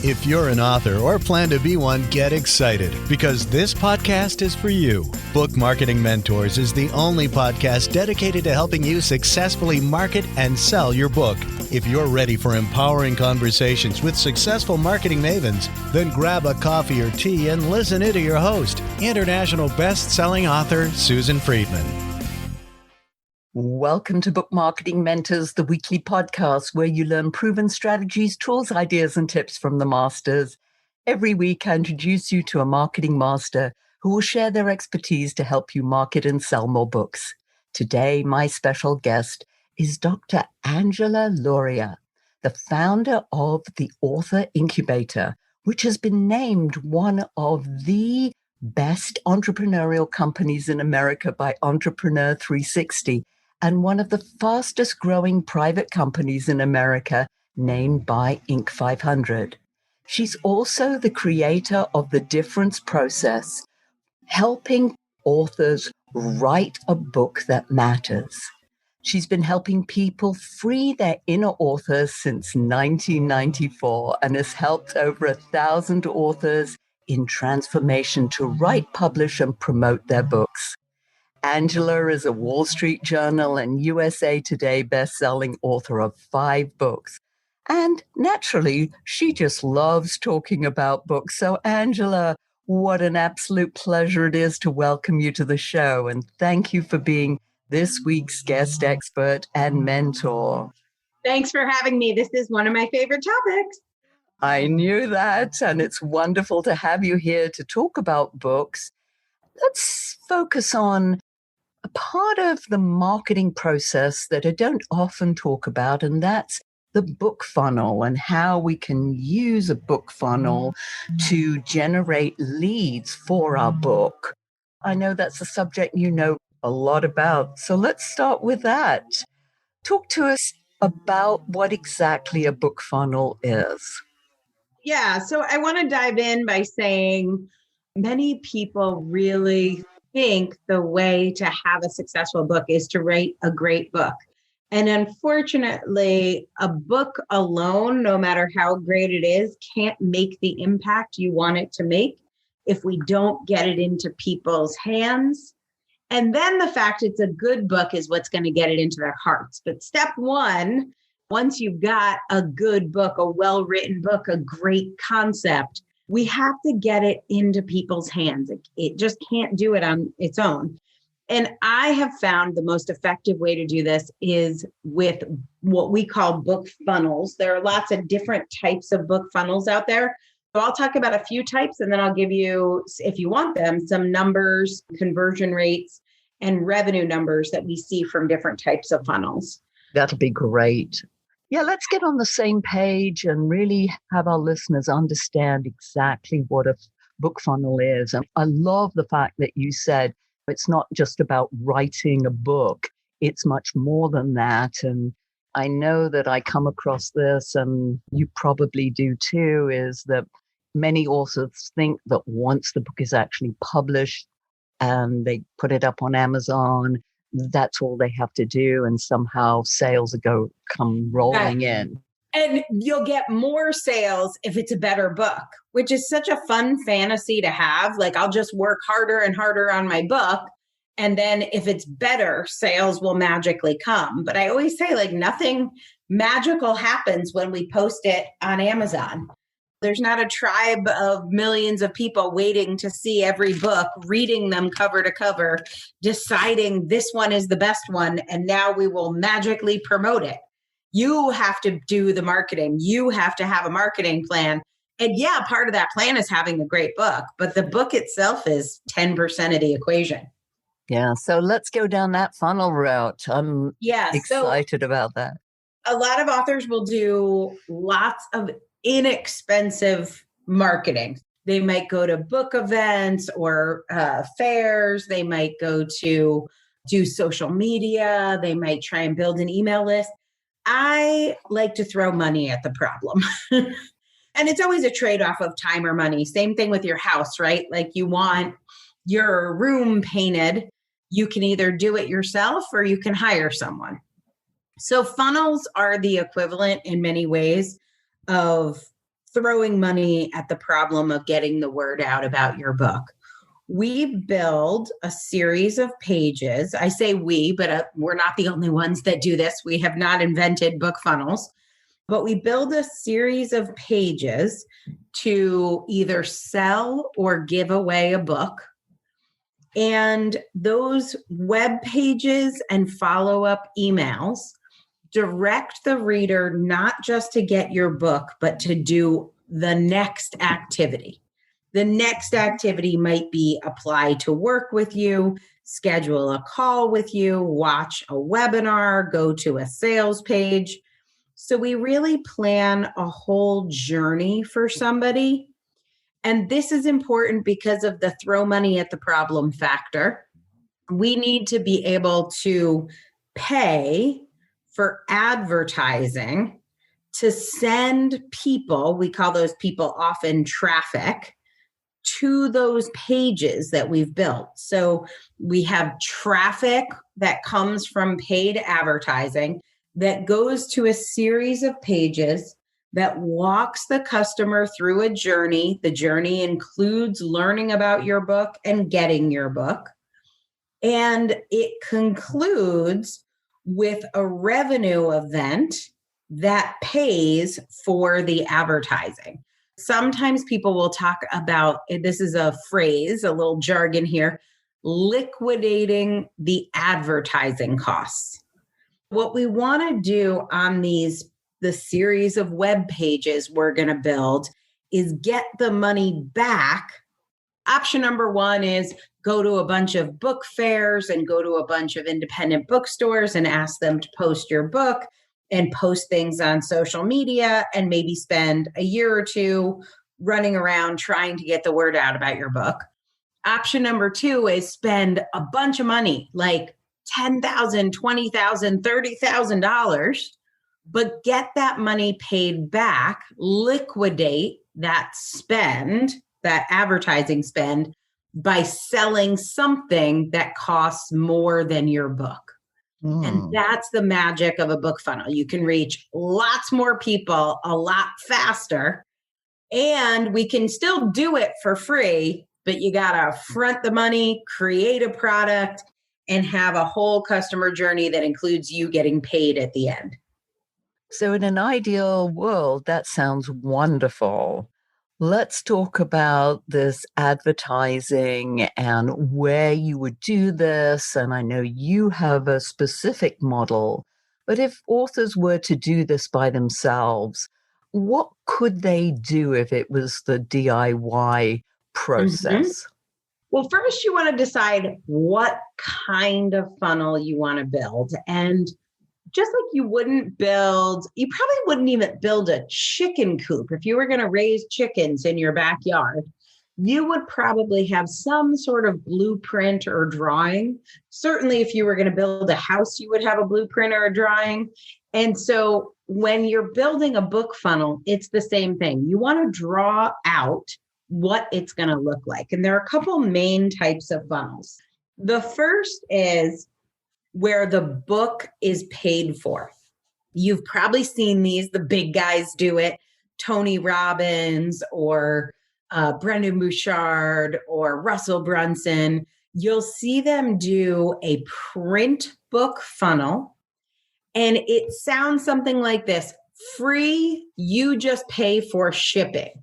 If you're an author or plan to be one, get excited because this podcast is for you. Book Marketing Mentors is the only podcast dedicated to helping you successfully market and sell your book. If you're ready for empowering conversations with successful marketing mavens, then grab a coffee or tea and listen in to your host, international best-selling author Susan Friedman. Welcome to Book Marketing Mentors, the weekly podcast where you learn proven strategies, tools, ideas, and tips from the masters. Every week, I introduce you to a marketing master who will share their expertise to help you market and sell more books. Today, my special guest is Dr. Angela Lauria, the founder of the Author Incubator, which has been named one of the best entrepreneurial companies in America by Entrepreneur 360. And one of the fastest growing private companies in America, named by Inc. 500. She's also the creator of The Difference Process, helping authors write a book that matters. She's been helping people free their inner authors since 1994 and has helped over 1,000 authors in transformation to write, publish, and promote their books. Angela is a Wall Street Journal and USA Today best-selling author of 5 books. And naturally, she just loves talking about books. So Angela, what an absolute pleasure it is to welcome you to the show. And thank you for being this week's guest expert and mentor. Thanks for having me. This is one of my favorite topics. I knew that. And it's wonderful to have you here to talk about books. Let's focus on a part of the marketing process that I don't often talk about, and that's the book funnel and how we can use a book funnel to generate leads for our book. I know that's a subject you know a lot about, so let's start with that. Talk to us about what exactly a book funnel is. Yeah, so I want to dive in by saying many people really think the way to have a successful book is to write a great book. And unfortunately, a book alone, no matter how great it is, can't make the impact you want it to make if we don't get it into people's hands. And then the fact it's a good book is what's going to get it into their hearts. But step one, once you've got a good book, a well-written book, a great concept, we have to get it into people's hands. It just can't do it on its own. And I have found the most effective way to do this is with what we call book funnels. There are lots of different types of book funnels out there. So I'll talk about a few types, and then I'll give you, if you want them, some numbers, conversion rates, and revenue numbers that we see from different types of funnels. That'll be great. Yeah, let's get on the same page and really have our listeners understand exactly what a book funnel is. And I love the fact that you said it's not just about writing a book. It's much more than that. And I know that I come across this, and you probably do too, is that many authors think that once the book is actually published and they put it up on Amazon, that's all they have to do, and somehow sales come rolling in. And you'll get more sales if it's a better book, which is such a fun fantasy to have. Like, I'll just work harder and harder on my book, and then if it's better, sales will magically come. But I always say, like, nothing magical happens when we post it on Amazon. There's not a tribe of millions of people waiting to see every book, reading them cover to cover, deciding this one is the best one, and now we will magically promote it. You have to do the marketing. You have to have a marketing plan. And yeah, part of that plan is having a great book, but the book itself is 10% of the equation. Yeah, so let's go down that funnel route. I'm excited about that. A lot of authors will do lots of inexpensive marketing. They might go to book events or fairs. They might go to do social media. They might try and build an email list. I like to throw money at the problem. And it's always a trade-off of time or money. Same thing with your house, right? Like, you want your room painted. You can either do it yourself or you can hire someone. So funnels are the equivalent in many ways of throwing money at the problem of getting the word out about your book. We build a series of pages. I say we, but we're not the only ones that do this. We have not invented book funnels, but we build a series of pages to either sell or give away a book. And those web pages and follow-up emails direct the reader not just to get your book, but to do the next activity. The next activity might be apply to work with you, schedule a call with you, watch a webinar, go to a sales page. So we really plan a whole journey for somebody. And this is important because of the throw money at the problem factor. We need to be able to pay for advertising to send people, we call those people often traffic, to those pages that we've built. So we have traffic that comes from paid advertising that goes to a series of pages that walks the customer through a journey. The journey includes learning about your book and getting your book. And it concludes with a revenue event that pays for the advertising. Sometimes people will talk about, this is a phrase, a little jargon here, liquidating the advertising costs. What we want to do on the series of web pages we're going to build is get the money back. Option number one is go to a bunch of book fairs and go to a bunch of independent bookstores and ask them to post your book and post things on social media and maybe spend a year or two running around trying to get the word out about your book. Option number two is spend a bunch of money, like $10,000, $20,000, $30,000, but get that money paid back, liquidate that spend, that advertising spend, by selling something that costs more than your book. And that's the magic of a book funnel. You can reach lots more people a lot faster, and we can still do it for free, but you got to front the money, create a product, and have a whole customer journey that includes you getting paid at the end. So in an ideal world, that sounds wonderful. Let's talk about this advertising and where you would do this. And I know you have a specific model, but if authors were to do this by themselves, what could they do if it was the DIY process? Well, first you want to decide what kind of funnel you want to build. And just like you probably wouldn't even build a chicken coop. If you were going to raise chickens in your backyard, you would probably have some sort of blueprint or drawing. Certainly, if you were going to build a house, you would have a blueprint or a drawing. And so when you're building a book funnel, it's the same thing. You want to draw out what it's going to look like. And there are a couple main types of funnels. The first is where the book is paid for. You've probably seen these, the big guys do it, Tony Robbins or Brendan Bouchard or Russell Brunson. You'll see them do a print book funnel, and it sounds something like this: free, you just pay for shipping.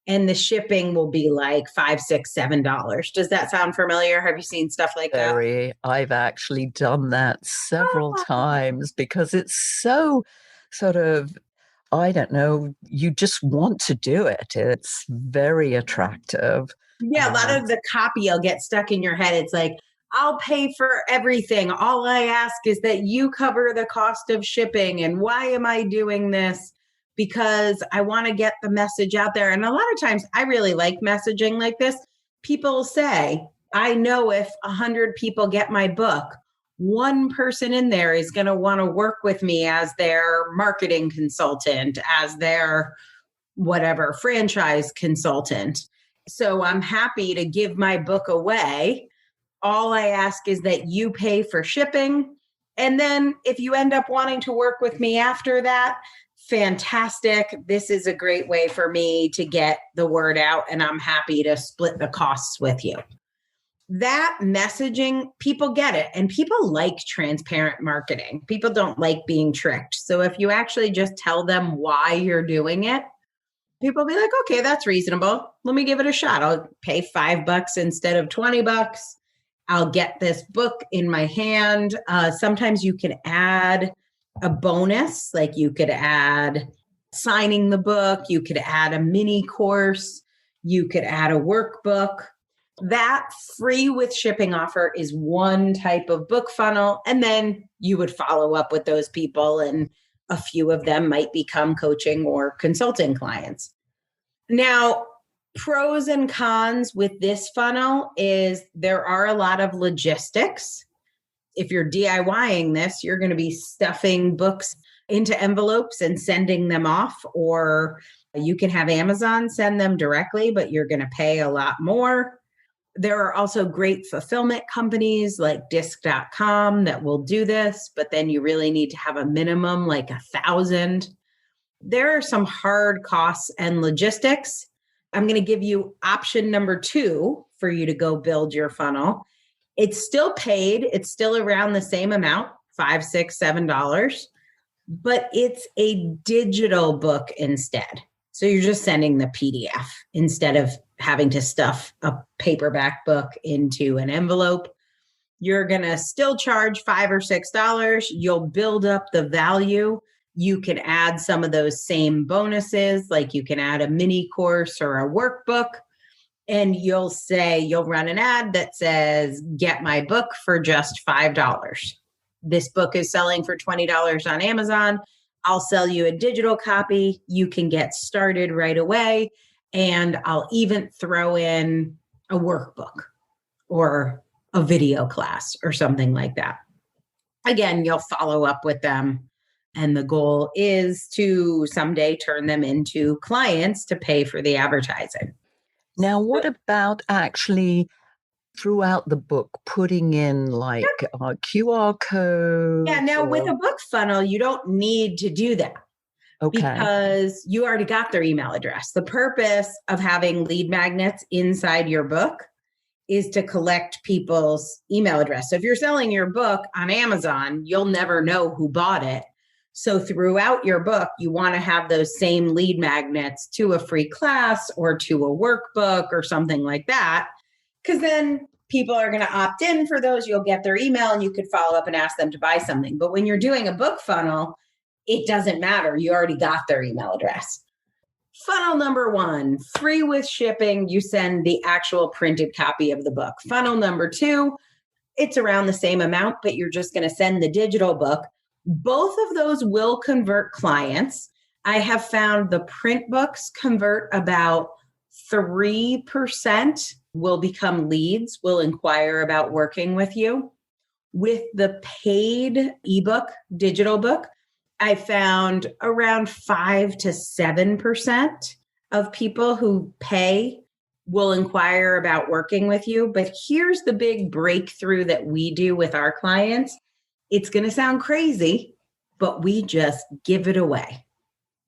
And the shipping will be like $5, $6, $7. Does that sound familiar? Have you seen stuff like that? I've actually done that several times because it's so sort of, I don't know, you just want to do it. It's very attractive. Yeah, a lot of the copy will get stuck in your head. It's like, I'll pay for everything. All I ask is that you cover the cost of shipping. And why am I doing this? Because I want to get the message out there. And a lot of times I really like messaging like this. People say, I know if 100 people get my book, one person in there is going to want to work with me as their marketing consultant, as their whatever franchise consultant. So I'm happy to give my book away. All I ask is that you pay for shipping. And then if you end up wanting to work with me after that, fantastic. This is a great way for me to get the word out, and I'm happy to split the costs with you. That messaging, people get it. And people like transparent marketing. People don't like being tricked. So if you actually just tell them why you're doing it, people will be like, okay, that's reasonable. Let me give it a shot. I'll pay $5 instead of $20. I'll get this book in my hand. Sometimes you can add a bonus, like you could add signing the book, you could add a mini course, you could add a workbook. That free with shipping offer is one type of book funnel. And then you would follow up with those people, and a few of them might become coaching or consulting clients. Now, pros and cons with this funnel is there are a lot of logistics. If you're DIYing this, you're going to be stuffing books into envelopes and sending them off, or you can have Amazon send them directly, but you're going to pay a lot more. There are also great fulfillment companies like disc.com that will do this, but then you really need to have a minimum like 1,000. There are some hard costs and logistics. I'm going to give you option number 2 for you to go build your funnel. It's still paid. It's still around the same amount, $5, $6, $7, but it's a digital book instead. So you're just sending the PDF instead of having to stuff a paperback book into an envelope. You're going to still charge $5 or $6. You'll build up the value. You can add some of those same bonuses, like you can add a mini course or a workbook, and you'll run an ad that says, get my book for just $5. This book is selling for $20 on Amazon. I'll sell you a digital copy. You can get started right away. And I'll even throw in a workbook or a video class or something like that. Again, you'll follow up with them. And the goal is to someday turn them into clients to pay for the advertising. Now, what about actually throughout the book, putting in like QR codes? Yeah, now with a book funnel, you don't need to do that. Okay. Because you already got their email address. The purpose of having lead magnets inside your book is to collect people's email address. So if you're selling your book on Amazon, you'll never know who bought it. So throughout your book, you want to have those same lead magnets to a free class or to a workbook or something like that, because then people are going to opt in for those. You'll get their email and you could follow up and ask them to buy something. But when you're doing a book funnel, it doesn't matter. You already got their email address. Funnel number 1, free with shipping. You send the actual printed copy of the book. Funnel number 2, it's around the same amount, but you're just going to send the digital book. Both of those will convert clients. I have found the print books convert about 3% will become leads, will inquire about working with you. With the paid ebook, digital book, I found around 5 to 7% of people who pay will inquire about working with you. But here's the big breakthrough that we do with our clients. It's going to sound crazy, but we just give it away.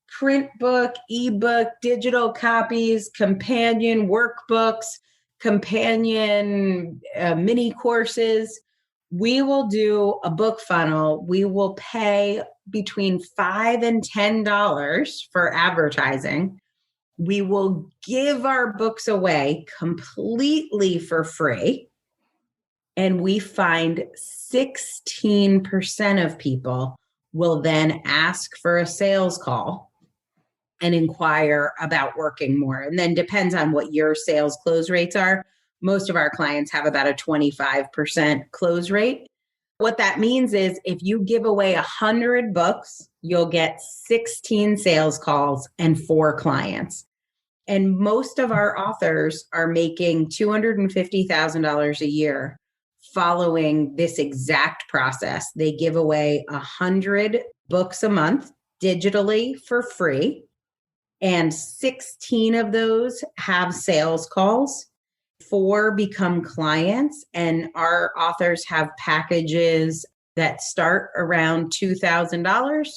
Print book, ebook, digital copies, companion workbooks, companion mini courses. We will do a book funnel. We will pay between $5 and $10 for advertising. We will give our books away completely for free. And we find 16% of people will then ask for a sales call and inquire about working more. And then depends on what your sales close rates are. Most of our clients have about a 25% close rate. What that means is if you give away 100 books, you'll get 16 sales calls and 4 clients. And most of our authors are making $250,000 a year following this exact process. They give away 100 books a month digitally for free, and 16 of those have sales calls. 4 become clients, and our authors have packages that start around $2,000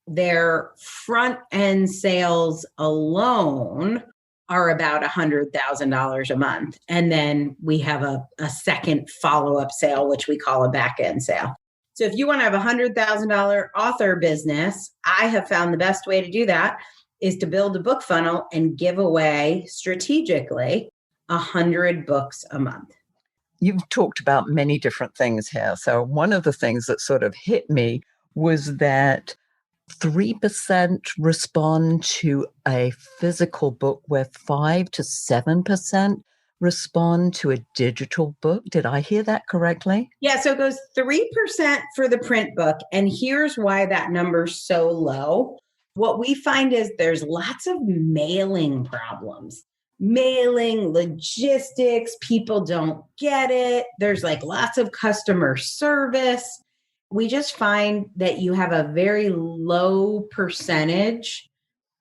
Their front end sales alone are about $100,000 a month. And then we have a second follow-up sale, which we call a back end sale. So if you want to have a $100,000 author business, I have found the best way to do that is to build a book funnel and give away strategically 100 books a month. You've talked about many different things here. So one of the things that sort of hit me was that 3% respond to a physical book, where 5 to 7% respond to a digital book. Did I hear that correctly? Yeah, so it goes 3% for the print book. And here's why that number's so low. What we find is there's lots of mailing problems. Mailing, logistics, people don't get it. There's like lots of customer service. We just find that you have a very low percentage.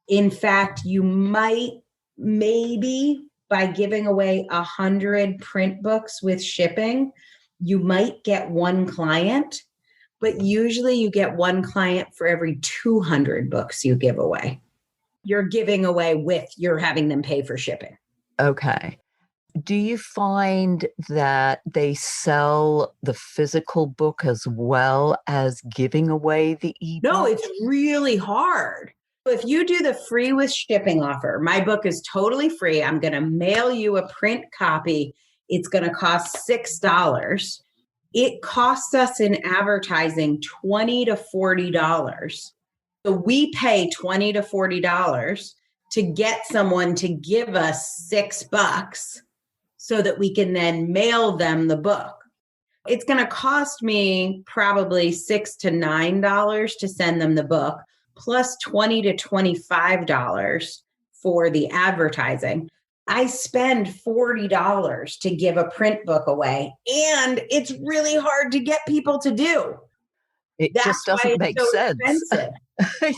In fact, you might maybe by giving away 100 print books with shipping, you might get one client, but usually you get one client for every 200 books you give away. You're giving away you're having them pay for shipping. Okay. Do you find that they sell the physical book as well as giving away the ebook? No, it's really hard. If you do the free with shipping offer, my book is totally free. I'm going to mail you a print copy. It's going to cost $6. It costs us in advertising $20 to $40. So we pay $20 to $40 to get someone to give us $6 so that we can then mail them the book. It's going to cost me probably $6 to $9 to send them the book, plus $20 to $25 for the advertising. I spend $40 to give a print book away, and it's really hard to get people to do. That's just doesn't make sense. Expensive.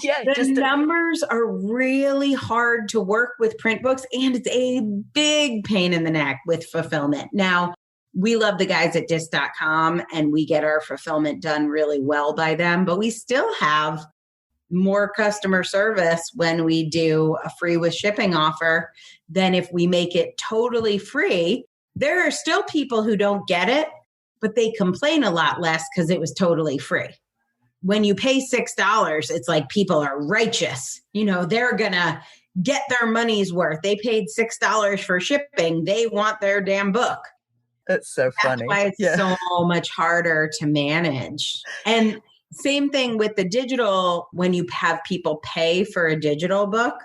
Yeah, the numbers are really hard to work with print books, and it's a big pain in the neck with fulfillment. Now, we love the guys at disc.com, and we get our fulfillment done really well by them, but we still have more customer service when we do a free with shipping offer than if we make it totally free. There are still people who don't get it, but they complain a lot less because it was totally free. When you pay $6, it's like people are righteous. They're going to get their money's worth. They paid $6 for shipping. They want their damn book. That's so funny. That's why it's so much harder to manage. And same thing with the digital, when you have people pay for a digital book.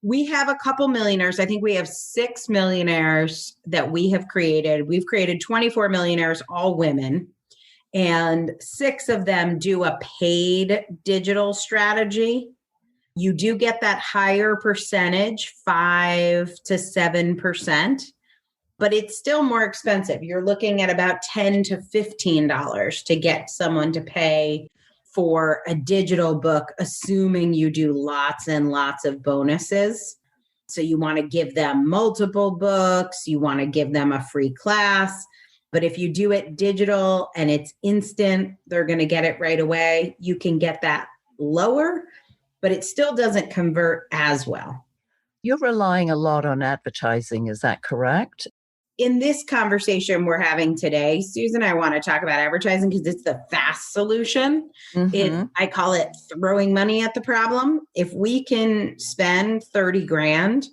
We have a couple millionaires. I think we have 6 millionaires that we have created. We've created 24 millionaires, all women. And 6 of them do a paid digital strategy. You do get that higher percentage, 5 to 7%, but it's still more expensive. You're looking at about $10 to $15 to get someone to pay for a digital book, assuming you do lots and lots of bonuses. So you want to give them multiple books, you want to give them a free class. But if you do it digital and it's instant, they're going to get it right away. You can get that lower, but it still doesn't convert as well. You're relying a lot on advertising, is that correct? In this conversation we're having today, Susan, I want to talk about advertising because it's the fast solution. I call it throwing money at the problem. If we can spend 30 grand,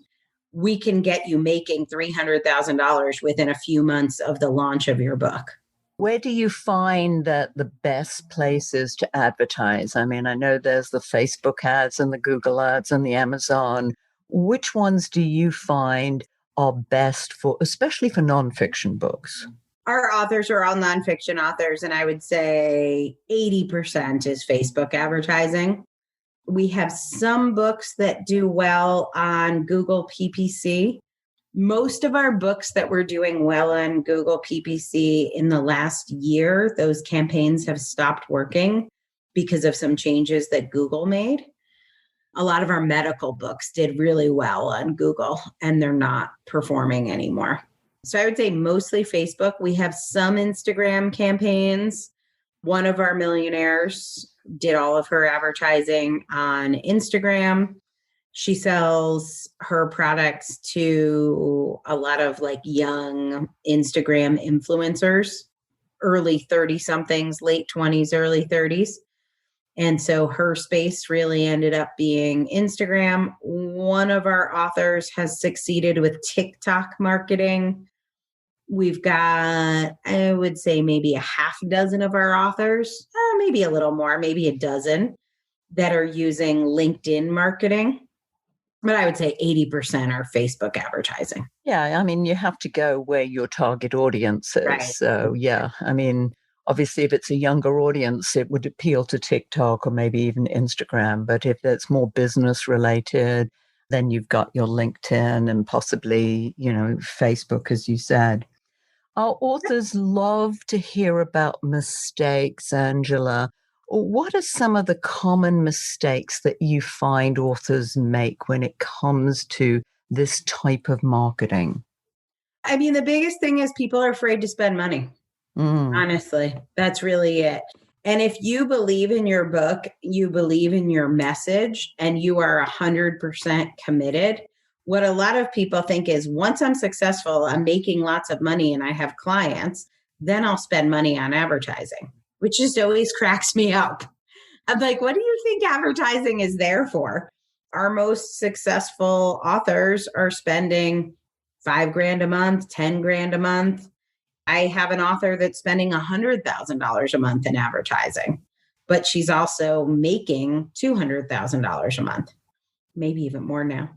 we can get you making $300,000 within a few months of the launch of your book. Where do you find that the best places to advertise? I mean, I know there's the Facebook ads and the Google ads and the Amazon. Which ones do you find are best for, especially for nonfiction books? Our authors are all nonfiction authors, and I would say 80% is Facebook advertising. We have some books that do well on Google PPC. Most of our books that we're doing well on Google PPC in the last year, those campaigns have stopped working because of some changes that Google made. A lot of our medical books did really well on Google, and they're not performing anymore. So I would say mostly Facebook. We have some Instagram campaigns. One of our millionaires did all of her advertising on Instagram. She sells her products to a lot of like young Instagram influencers, early 30 somethings, late 20s, early 30s. And so her space really ended up being Instagram. One of our authors has succeeded with TikTok marketing. We've got, I would say, maybe a half dozen of our authors, maybe a little more, maybe a dozen that are using LinkedIn marketing. But I would say 80% are Facebook advertising. Yeah, I mean, you have to go where your target audience is. Right. So, yeah, I mean, obviously, if it's a younger audience, it would appeal to TikTok or maybe even Instagram. But if it's more business related, then you've got your LinkedIn and possibly, Facebook, as you said. Our authors love to hear about mistakes, Angela. What are some of the common mistakes that you find authors make when it comes to this type of marketing? I mean, the biggest thing is people are afraid to spend money. Honestly, that's really it. And if you believe in your book, you believe in your message, and you are 100% committed, what a lot of people think is once I'm successful, I'm making lots of money and I have clients, then I'll spend money on advertising, which just always cracks me up. I'm like, what do you think advertising is there for? Our most successful authors are spending $5,000 a month, $10,000 a month. I have an author that's spending $100,000 a month in advertising, but she's also making $200,000 a month, maybe even more now.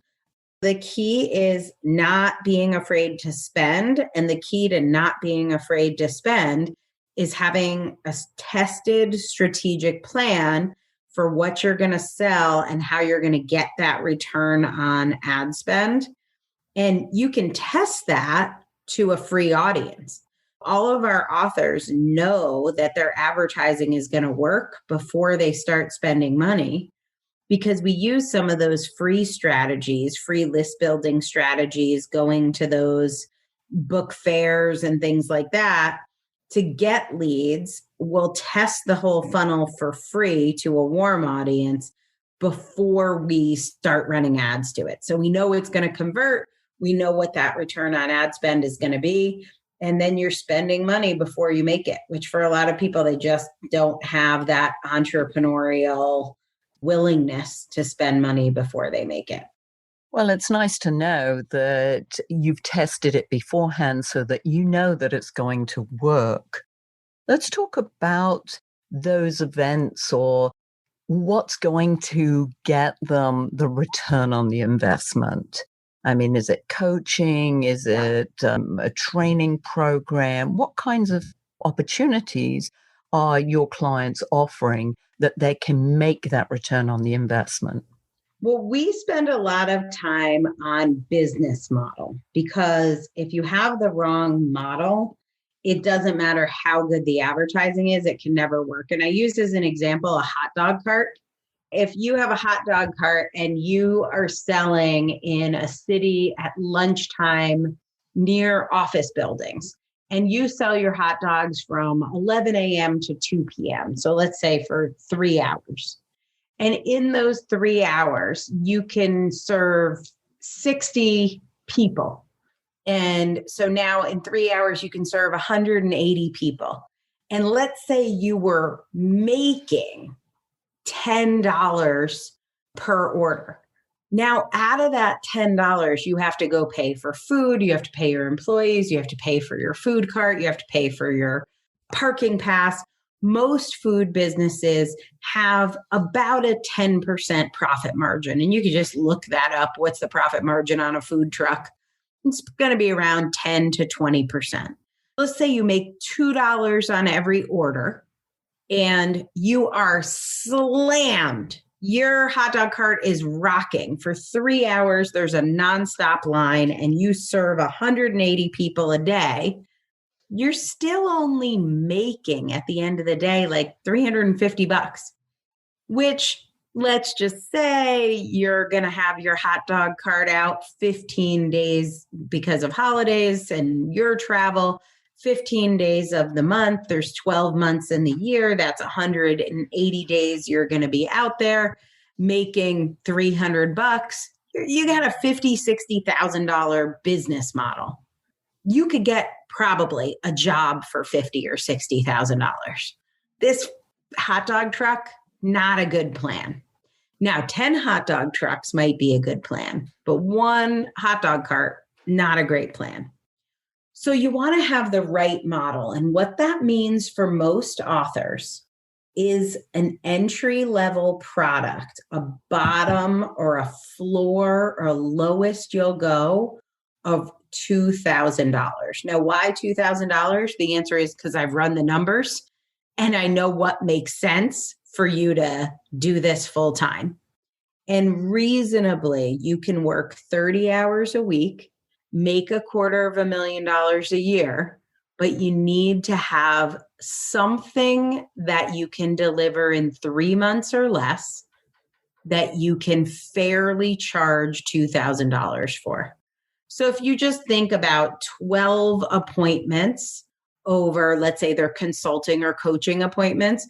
The key is not being afraid to spend. And the key to not being afraid to spend is having a tested strategic plan for what you're going to sell and how you're going to get that return on ad spend. And you can test that to a free audience. All of our authors know that their advertising is going to work before they start spending money, because we use some of those free strategies, free list building strategies, going to those book fairs and things like that to get leads. We'll test the whole funnel for free to a warm audience before we start running ads to it. So we know it's going to convert. We know what that return on ad spend is going to be. And then you're spending money before you make it, which for a lot of people, they just don't have that entrepreneurial willingness to spend money before they make it. Well, it's nice to know that you've tested it beforehand so that you know that it's going to work. Let's talk about those events or what's going to get them the return on the investment. I mean, is it coaching? Is it a training program? What kinds of opportunities are your clients offering that they can make that return on the investment? Well, we spend a lot of time on business model, because if you have the wrong model, it doesn't matter how good the advertising is, it can never work. And I use as an example a hot dog cart. If you have a hot dog cart and you are selling in a city at lunchtime near office buildings, and you sell your hot dogs from 11 a.m. to 2 p.m., so let's say for 3 hours. And in those 3 hours, you can serve 60 people. And so now in 3 hours, you can serve 180 people. And let's say you were making $10 per order. Now, out of that $10, you have to go pay for food, you have to pay your employees, you have to pay for your food cart, you have to pay for your parking pass. Most food businesses have about a 10% profit margin. And you can just look that up. What's the profit margin on a food truck? It's going to be around 10 to 20%. Let's say you make $2 on every order and you are slammed. Your hot dog cart is rocking for 3 hours. There's a nonstop line and you serve 180 people a day. You're still only making at the end of the day like $350, which, let's just say you're going to have your hot dog cart out 15 days because of holidays and your travel. 15 days of the month. There's 12 months in the year. That's 180 days you're going to be out there making $300. You got a $50,000-$60,000 business model. You could get probably a job for $50,000 or $60,000. This hot dog truck, not a good plan. Now, 10 hot dog trucks might be a good plan, but one hot dog cart, not a great plan. So you want to have the right model. And what that means for most authors is an entry-level product, a bottom or a floor or lowest you'll go of $2,000. Now, why $2,000? The answer is because I've run the numbers and I know what makes sense for you to do this full time. And reasonably, you can work 30 hours a week, make $250,000 a year, but you need to have something that you can deliver in 3 months or less that you can fairly charge $2,000 for. So if you just think about 12 appointments over, let's say they're consulting or coaching appointments,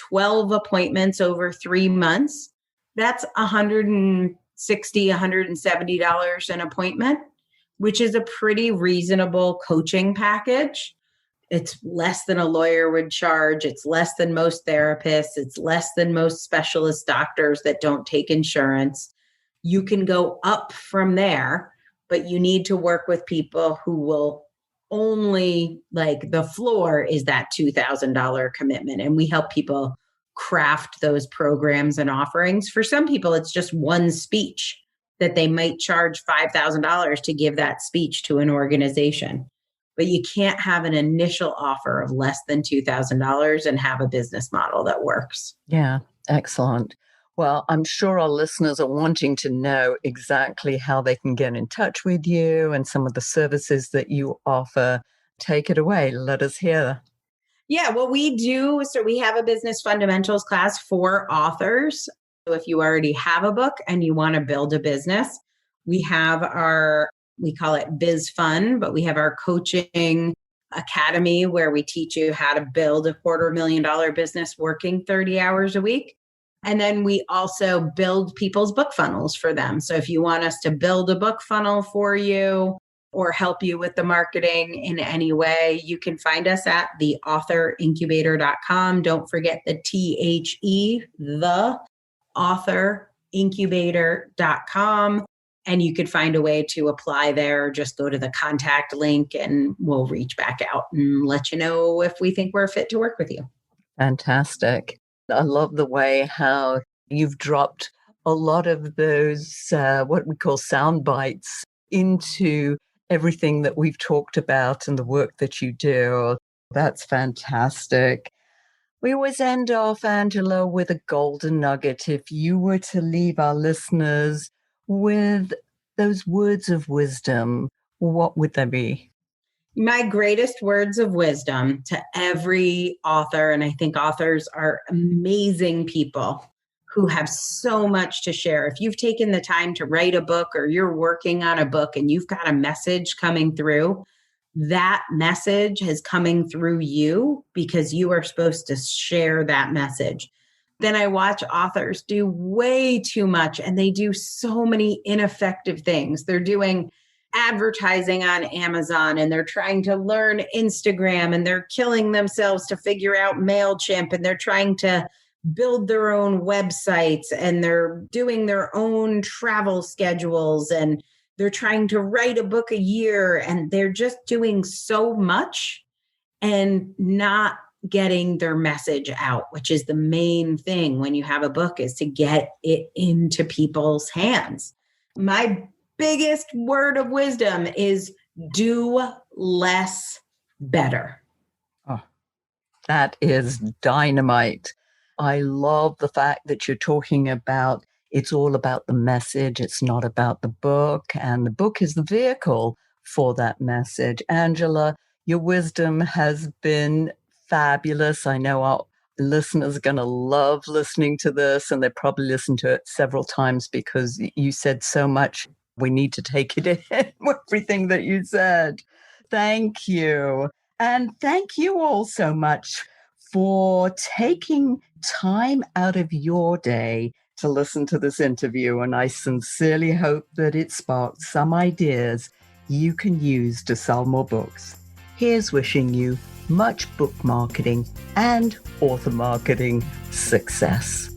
12 appointments over 3 months, that's $160, $170 an appointment, which is a pretty reasonable coaching package. It's less than a lawyer would charge. It's less than most therapists. It's less than most specialist doctors that don't take insurance. You can go up from there, but you need to work with people who will only, like, the floor is that $2,000 commitment. And we help people craft those programs and offerings. For some people, it's just one speech that they might charge $5,000 to give that speech to an organization. But you can't have an initial offer of less than $2,000 and have a business model that works. Yeah, excellent. Well, I'm sure our listeners are wanting to know exactly how they can get in touch with you and some of the services that you offer. Take it away. Let us hear. Yeah, what we do, so we have a business fundamentals class for authors. So if you already have a book and you want to build a business, we have we call it Biz Fun, but we have our coaching academy where we teach you how to build a $250,000 business working 30 hours a week. And then we also build people's book funnels for them. So if you want us to build a book funnel for you or help you with the marketing in any way, you can find us at the authorincubator.com. Don't forget the THE, the authorincubator.com. And you could find a way to apply there. Just go to the contact link and we'll reach back out and let you know if we think we're fit to work with you. Fantastic. I love the way how you've dropped a lot of those, what we call sound bites, into everything that we've talked about and the work that you do. That's fantastic. We always end off, Angela, with a golden nugget. If you were to leave our listeners with those words of wisdom, what would they be? My greatest words of wisdom to every author, and I think authors are amazing people who have so much to share. If you've taken the time to write a book or you're working on a book and you've got a message coming through, that message is coming through you because you are supposed to share that message. Then I watch authors do way too much and they do so many ineffective things. They're doing advertising on Amazon and they're trying to learn Instagram and they're killing themselves to figure out MailChimp and they're trying to build their own websites and they're doing their own travel schedules and they're trying to write a book a year and they're just doing so much and not getting their message out, which is the main thing when you have a book, is to get it into people's hands. My biggest word of wisdom is do less better. Oh, that is dynamite. I love the fact that you're talking about it's all about the message. It's not about the book. And the book is the vehicle for that message. Angela, your wisdom has been fabulous. I know our listeners are going to love listening to this, and they probably listen to it several times because you said so much. We need to take it in, everything that you said. Thank you. And thank you all so much for taking time out of your day to listen to this interview. And I sincerely hope that it sparked some ideas you can use to sell more books. Here's wishing you much book marketing and author marketing success.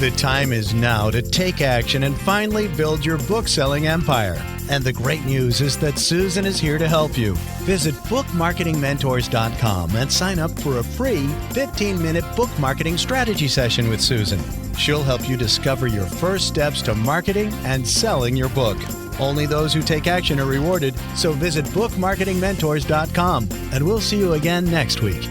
The time is now to take action and finally build your book-selling empire. And the great news is that Susan is here to help you. Visit bookmarketingmentors.com and sign up for a free 15-minute book marketing strategy session with Susan. She'll help you discover your first steps to marketing and selling your book. Only those who take action are rewarded, so visit bookmarketingmentors.com, and we'll see you again next week.